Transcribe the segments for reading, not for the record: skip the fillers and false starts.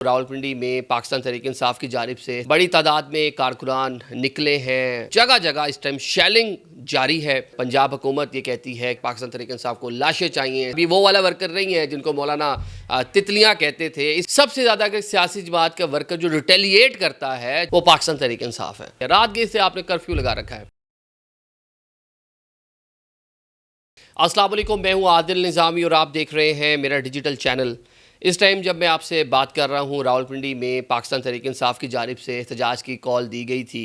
रावलपिंडी में पाकिस्तान तहरीक-ए-इंसाफ की जानिब से बड़ी तादाद में कारकुनान निकले हैं। जगह जगह इस टाइम शेलिंग जारी है। पंजाब हुकूमत ये कहती है कि पाकिस्तान तहरीक-ए-इंसाफ को लाशें चाहिए। अभी वो वाला वर्कर नहीं है जिनको मौलाना तितलियां कहते थे। इस सबसे ज़्यादा अगर सियासी जमात का वर्कर जो रिटेलिएट करता है वो पाकिस्तान तहरीक-ए-इंसाफ है। रात गए से आपने कर्फ्यू लगा रखा है। अस्सलाम वालेकुम, मैं हूँ आदिल निज़ामी और आप देख रहे हैं मेरा डिजिटल चैनल। इस टाइम जब मैं आपसे बात कर रहा हूँ, रावलपिंडी में पाकिस्तान तहरीक-ए-इंसाफ की जानिब से एहतजाज की कॉल दी गई थी।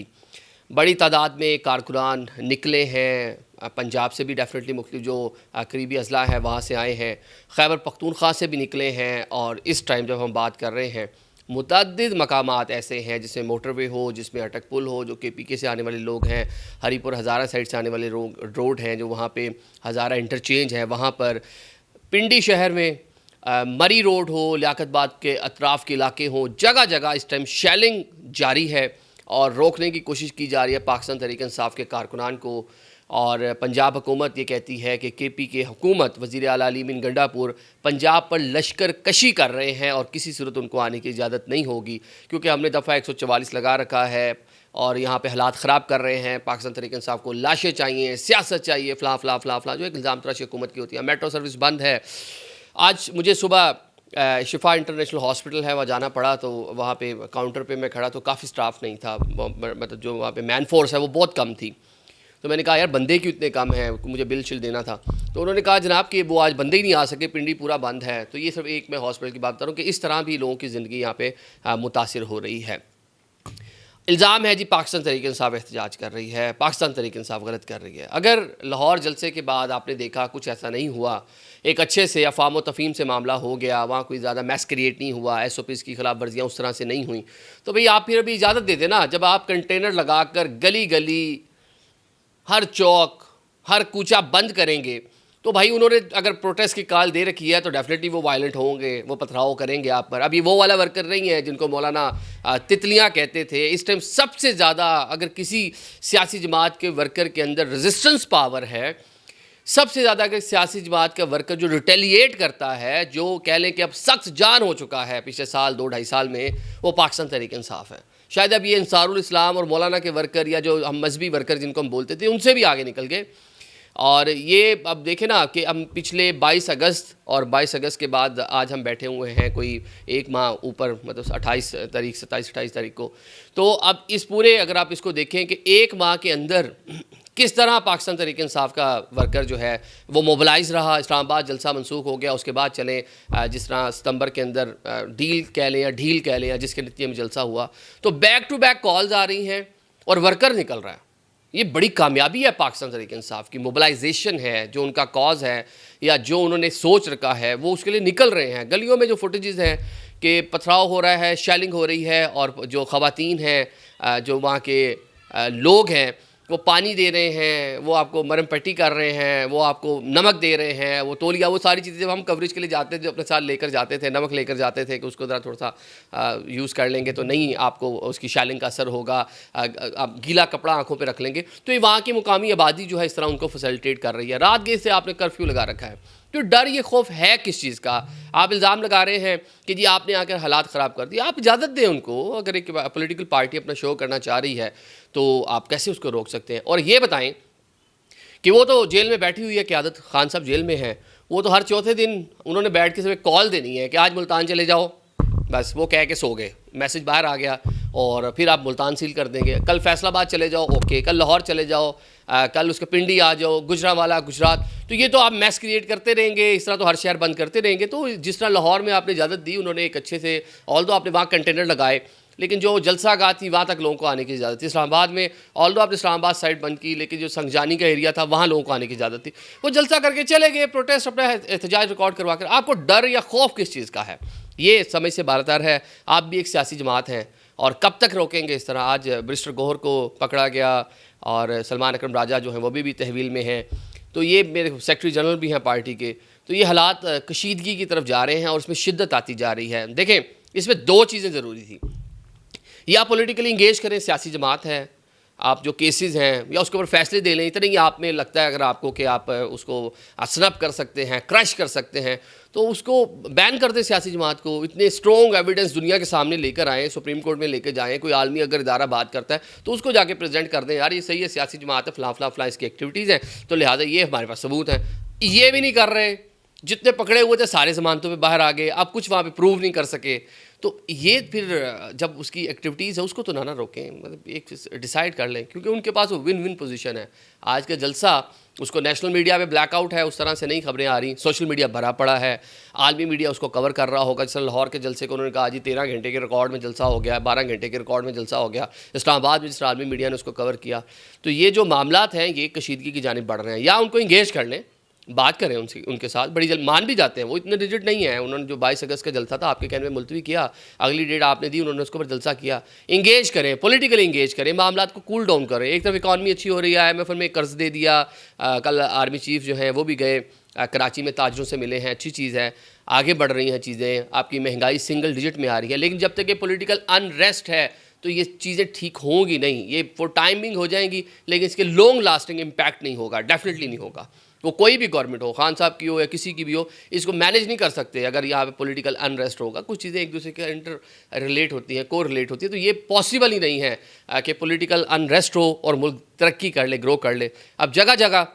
बड़ी तादाद में कारकुनान निकले हैं। पंजाब से भी डेफिनेटली मुख्तलिफ जो करीबी अजला है वहाँ से आए हैं। खैबर पख्तूनख्वा से भी निकले हैं। और इस टाइम जब हम बात कर रहे हैं, मुतअद्दिद मकामात ऐसे हैं जिसमें मोटरवे हो, जिसमें अटक पुल हो, जो KPK से आने वाले लोग हैं, हरीपुर हज़ारा साइड से आने वाले रोड हैं, जो वहाँ पे हज़ारा इंटरचेंज है, वहाँ पर पिंडी शहर में मरी रोड हो, लियाकतबाद के अतराफ़ के इलाके हों, जगह जगह इस टाइम शेलिंग जारी है और रोकने की कोशिश की जा रही है पाकिस्तान तहरीक-ए-इंसाफ के कारकुनान को। और पंजाब हुकूमत ये कहती है कि KPK हुकूमत वज़ीर आला अली मीन गंडापुर पंजाब पर लश्कर कशी कर रहे हैं और किसी सूरत उनको आने की इजाज़त नहीं होगी, क्योंकि हमने दफ़ा 144 लगा रखा है और यहाँ पे हालात ख़राब कर रहे हैं। पाकिस्तान तहरीक-ए-इंसाफ को लाशें चाहिए, सियासत चाहिए, फ़लाँ फ़लाँ फ़लाँ फ़लाँ, जो एक इल्ज़ाम तराशी हुकूमत की होती है। मेट्रो सर्विस बंद है। आज मुझे सुबह शिफा इंटरनेशनल हॉस्पिटल है वहाँ जाना पड़ा, तो वहाँ पे काउंटर पे मैं खड़ा तो काफ़ी स्टाफ नहीं था, मतलब जो वहाँ पे मैन फोर्स है वो बहुत कम थी। तो मैंने कहा यार बंदे क्यों इतने कम हैं, मुझे बिल शिल देना था। तो उन्होंने कहा जनाब कि वो आज बंदे ही नहीं आ सके, पिंडी पूरा बंद है। तो ये सिर्फ एक मैं हॉस्पिटल की बात कर रहा हूँ कि इस तरह भी लोगों की ज़िंदगी यहाँ पे मुतासिर हो रही है। इल्ज़ाम है जी पाकिस्तान तहरीक-ए-इंसाफ एहतजाज कर रही है, पाकिस्तान तहरीक-ए-इंसाफ गलत कर रही है। अगर लाहौर जलसे के बाद आपने देखा कुछ ऐसा नहीं हुआ, एक अच्छे से अफ़वाम व तफ़हीम से मामला हो गया, वहाँ कोई ज़्यादा मैस क्रिएट नहीं हुआ, SOPs की खिलाफ वर्जियाँ उस तरह से नहीं हुई, तो भाई आप फिर अभी इजाज़त दे दें ना। जब आप कंटेनर लगा कर गली गली, हर चौक, हर कूचा बंद करेंगे, तो भाई उन्होंने अगर प्रोटेस्ट की कॉल दे रखी है तो डेफिनेटली वो वायलेंट होंगे, वो पथराव करेंगे आप पर। अभी वो वाला वर्कर नहीं है जिनको मौलाना तितलियां कहते थे। इस टाइम सबसे ज़्यादा अगर किसी सियासी जमात के वर्कर के अंदर रेजिस्टेंस पावर है, सबसे ज़्यादा अगर सियासी जमात का वर्कर जो रिटेलिएट करता है, जो कह लें कि अब सख्त जान हो चुका है पिछले साल 2-2.5 साल में, वो पाकिस्तान तहरीक-ए-इंसाफ है। शायद अब ये अंसारुल इस्लाम और मौलाना के वर्कर या जो हम मजहबी वर्कर जिनको हम बोलते थे उनसे भी आगे निकल गए। और ये अब देखें ना कि हम पिछले 22 अगस्त और 22 अगस्त के बाद आज हम बैठे हुए हैं कोई एक माह ऊपर, मतलब 28 तारीख 27-28 तारीख को। तो अब इस पूरे अगर आप इसको देखें कि एक माह के अंदर किस तरह पाकिस्तान तहरीक-ए-इंसाफ का वर्कर जो है वो मोबिलाइज़ रहा। इस्लामाबाद जलसा मनसूख हो गया, उसके बाद चलें जिस तरह सितंबर के अंदर डील कह लें या ढील कह लें या जिसके नतीजे में जलसा हुआ, तो बैक टू बैक कॉल्स आ रही हैं और वर्कर निकल रहा है। ये बड़ी कामयाबी है पाकिस्तान तहरीक-ए-इंसाफ की, मोबिलाइजेशन है, जो उनका कॉज है या जो उन्होंने सोच रखा है वो उसके लिए निकल रहे हैं। गलियों में जो फुटेजेस हैं कि पथराव हो रहा है, शेलिंग हो रही है, और जो ख़वातीन हैं, जो वहाँ के लोग हैं, वो पानी दे रहे हैं, वो आपको मरम पट्टी कर रहे हैं, वो आपको नमक दे रहे हैं, वो तौलिया, वो सारी चीज़ें जब हम कवरेज के लिए जाते थे, जो अपने साथ लेकर जाते थे, नमक लेकर जाते थे कि उसको ज़रा थोड़ा सा यूज़ कर लेंगे तो नहीं आपको उसकी शेलिंग का असर होगा, आप गीला कपड़ा आंखों पे रख लेंगे। तो ये वहाँ की मुकामी आबादी जो है इस तरह उनको फैसिलिटेट कर रही है। रात गए से आपने कर्फ्यू लगा रखा है, तो डर ये खौफ है किस चीज़ का? आप इल्ज़ाम लगा रहे हैं कि जी आपने आकर हालात ख़राब कर दिए। आप इजाज़त दें उनको, अगर एक पॉलिटिकल पार्टी अपना शो करना चाह रही है तो आप कैसे उसको रोक सकते हैं? और ये बताएं कि वो तो जेल में बैठी हुई है, क़यादत खान साहब जेल में हैं, वो तो हर चौथे दिन उन्होंने बैठ के सिर्फ कॉल देनी है कि आज मुल्तान चले जाओ, बस वो कह के सो गए, मैसेज बाहर आ गया और फिर आप मुल्तान सील कर देंगे। कल फैसलाबाद चले जाओ, ओके, कल लाहौर चले जाओ, कल उसके पिंडी आ जाओ, गुजरांवाला गुजरात। तो ये तो आप मैस क्रिएट करते रहेंगे, इस तरह तो हर शहर बंद करते रहेंगे। तो जिस तरह लाहौर में आपने इजाज़त दी, उन्होंने एक अच्छे से, ऑल दो आपने वहाँ कंटेनर लगाए, लेकिन जो जलसा गाह थी वहाँ तक लोगों को आने की इजाज़त थी। इस्लामाबाद में ऑल दो आपने इस्लामाबाद साइड बंद की, लेकिन जो संगजानी का एरिया था वहाँ लोगों को आने की इजाज़त थी। वो जलसा करके चले गए, प्रोटेस्ट अपना एहतजाज रिकॉर्ड करवा कर। आपको डर या खौफ किस चीज़ का है? ये समझ से बाहर है। आप भी एक सियासी जमात हैं और कब तक रोकेंगे इस तरह? आज बैरिस्टर गौहर को पकड़ा गया और सलमान अकरम राजा जो हैं वो भी तहवील में हैं, तो ये मेरे सेक्रेटरी जनरल भी हैं पार्टी के। तो ये हालात कशीदगी की तरफ जा रहे हैं और उसमें शिद्दत आती जा रही है। देखें, इसमें दो चीज़ें ज़रूरी थी, या पॉलिटिकली इंगेज करें, सियासी जमात है, आप जो केसेस हैं या उसके ऊपर फैसले दे लें, इतना ही आप में लगता है अगर आपको कि आप उसको स्नप कर सकते हैं, क्रश कर सकते हैं, तो उसको बैन कर दें सियासी जमात को। इतने स्ट्रॉन्ग एविडेंस दुनिया के सामने लेकर आएँ, सुप्रीम कोर्ट में लेकर जाएँ, कोई आलमी अगर इदारा बात करता है तो उसको जाके प्रेजेंट कर दें, यार ये सही है, सियासी जमात है, फलां फलां फलां इसकी एक्टिविटीज़ हैं, तो लिहाजा ये हमारे पास सबूत हैं। ये भी नहीं कर रहे, जितने पकड़े हुए थे सारे ज़मानतों पे बाहर आ गए, आप कुछ वहाँ पे प्रूव नहीं कर सके। तो ये फिर जब उसकी एक्टिविटीज़ है उसको तो ना रोकें, मतलब एक डिसाइड कर लें, क्योंकि उनके पास वो विन विन पोजीशन है। आज का जलसा उसको नेशनल मीडिया पे ब्लैकआउट है, उस तरह से नहीं खबरें आ रही, सोशल मीडिया भरा पड़ा है, आलमी मीडिया उसको कवर कर रहा होगा। जैसे लाहौर के जलसे को उन्होंने कहा जी 13 घंटे के रिकॉर्ड में जलसा हो गया, 12 घंटे के रिकॉर्ड में जलसा हो गया। इस्लामाबाद में जिस आलमी मीडिया ने उसको कवर किया। तो ये जो मामलात हैं ये कशीदगी की जानिब बढ़ रहे हैं, या उनको इंगेज कर लें, बात करें उनसे, उनके साथ बड़ी जल्द मान भी जाते हैं, वो इतने रिजिड नहीं है। उन्होंने जो 22 अगस्त का जलसा था आपके कहने में मुलतवी किया, अगली डेट आपने दी, उन्होंने उसके ऊपर जलसा किया। इंगेज करें, पॉलिटिकली इंगेज करें, मामला को कूल डाउन करें। एक तरफ इकॉनमी अच्छी हो रही है, IMF में कर्ज दे दिया, कल आर्मी चीफ जो हैं वो भी गए, कराची में ताजरों से मिले हैं, अच्छी चीज़ है, आगे बढ़ रही हैं चीज़ें, आपकी महंगाई सिंगल डिजिट में आ रही है। लेकिन जब तक ये पॉलिटिकल अनरेस्ट है तो ये चीज़ें ठीक होंगी नहीं, ये फॉर टाइमिंग हो जाएंगी, लेकिन इसके लॉन्ग लास्टिंग इम्पैक्ट नहीं होगा, डेफिनेटली नहीं होगा। वो कोई भी गवर्नमेंट हो, खान साहब की हो या किसी की भी हो, इसको मैनेज नहीं कर सकते अगर यहाँ पे पॉलिटिकल अनरेस्ट होगा। कुछ चीज़ें एक दूसरे के इंटर रिलेट होती हैं, को रिलेट होती है, तो ये पॉसिबल ही नहीं है कि पॉलिटिकल अनरेस्ट हो और मुल्क तरक्की कर ले, ग्रो कर ले। अब जगह जगह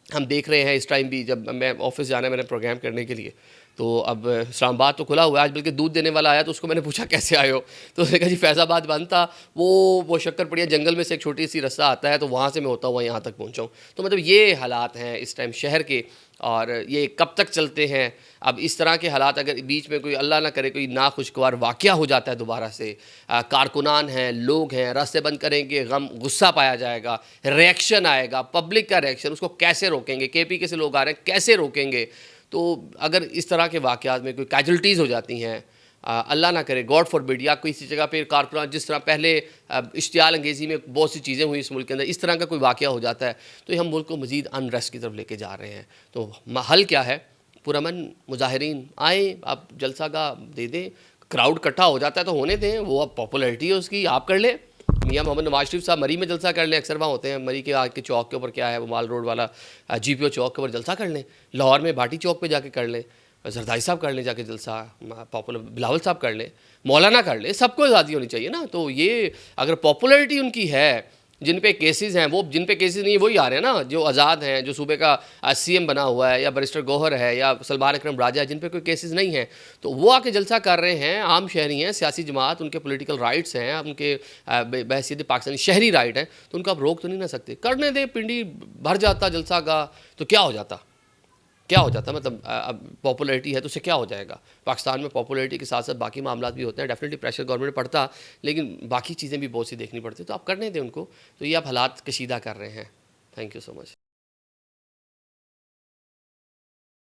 हम देख रहे हैं इस टाइम भी, जब मैं ऑफिस जाना है मैंने प्रोग्राम करने के लिए, तो अब इस्लामाबाद तो खुला हुआ है, आज बल्कि दूध देने वाला आया तो उसको मैंने पूछा कैसे आए हो, तो उसने कहा जी फैज़ाबाद बंद था, वो शक्करपड़िया जंगल में से एक छोटी सी रास्ता आता है, तो वहाँ से मैं होता हुआ यहाँ तक पहुँचा हूँ। तो मतलब ये हालात हैं इस टाइम शहर के, और ये कब तक चलते हैं। अब इस तरह के हालात अगर बीच में कोई अल्लाह ना करे कोई नाखुशगवार वाक़या हो जाता है दोबारा से, कारकुनान हैं, लोग हैं, रास्ते बंद करेंगे, गम गुस्सा पाया जाएगा, रिएक्शन आएगा, पब्लिक का रिएक्शन, उसको कैसे रोकेंगे, KPK से लोग आ रहे हैं, कैसे रोकेंगे। तो अगर इस तरह के वाक़यात में कोई कैजुअल्टीज़ हो जाती हैं, अल्लाह ना करे, गॉड फॉरबिड, या किसी जगह पे कारकुनान, जिस तरह पहले इश्तियाल अंगेज़ी में बहुत सी चीज़ें हुई इस मुल्क के अंदर, इस तरह का कोई वाक़या हो जाता है तो ये हम मुल्क को मज़ीद अनरेस्ट की तरफ लेके जा रहे हैं। तो हल क्या है, पुरअमन मुजाहिरीन आए, आप जलसा का दे दें, क्राउड इकट्ठा हो जाता है तो होने दें, वो अब पॉपुलैरिटी है उसकी, आप कर लें। मियाँ मोहम्मद नवाज शरीफ साहब मरी में जलसा कर लें, अक्सर वहाँ होते हैं, मरी के आग के चौक के ऊपर क्या है वो माल रोड वाला GPO चौक के ऊपर जलसा कर लें, लाहौर में भाटी चौक पे जाके कर लें, जरदारी साहब कर लें जाके जलसा, पॉपुलर बिलावल साहब कर लें, मौलाना कर लें, सबको आज़ादी होनी चाहिए ना। तो ये अगर पॉपुलैरिटी उनकी है, जिन पे केसेस हैं, वो जिन पे केसेस नहीं है वही आ रहे हैं ना, जो आज़ाद हैं, जो सूबे का CM बना हुआ है, या बैरिस्टर गौहर है, या सलमान अकरम राजा है, जिन पे कोई केसेस नहीं हैं, तो वो आके जलसा कर रहे हैं, आम शहरी हैं, सियासी जमात, उनके पॉलिटिकल राइट्स हैं, उनके बहसीत पाकिस्तानी शहरी राइट हैं, तो उनको आप रोक तो नहीं ना सकते। करने दे, पिंडी भर जाता जलसा का तो क्या हो जाता, क्या हो जाता, मतलब अब पॉपुलैरिटी है तो उससे क्या हो जाएगा। पाकिस्तान में पॉपुलैरिटी के साथ साथ बाकी मामला भी होते हैं, डेफिनेटली प्रेशर गवर्नमेंट पड़ता, लेकिन बाकी चीज़ें भी बहुत सी देखनी पड़ती, तो आप करने दें उनको। तो ये आप हालात कशीदा कर रहे हैं। Thank you so much.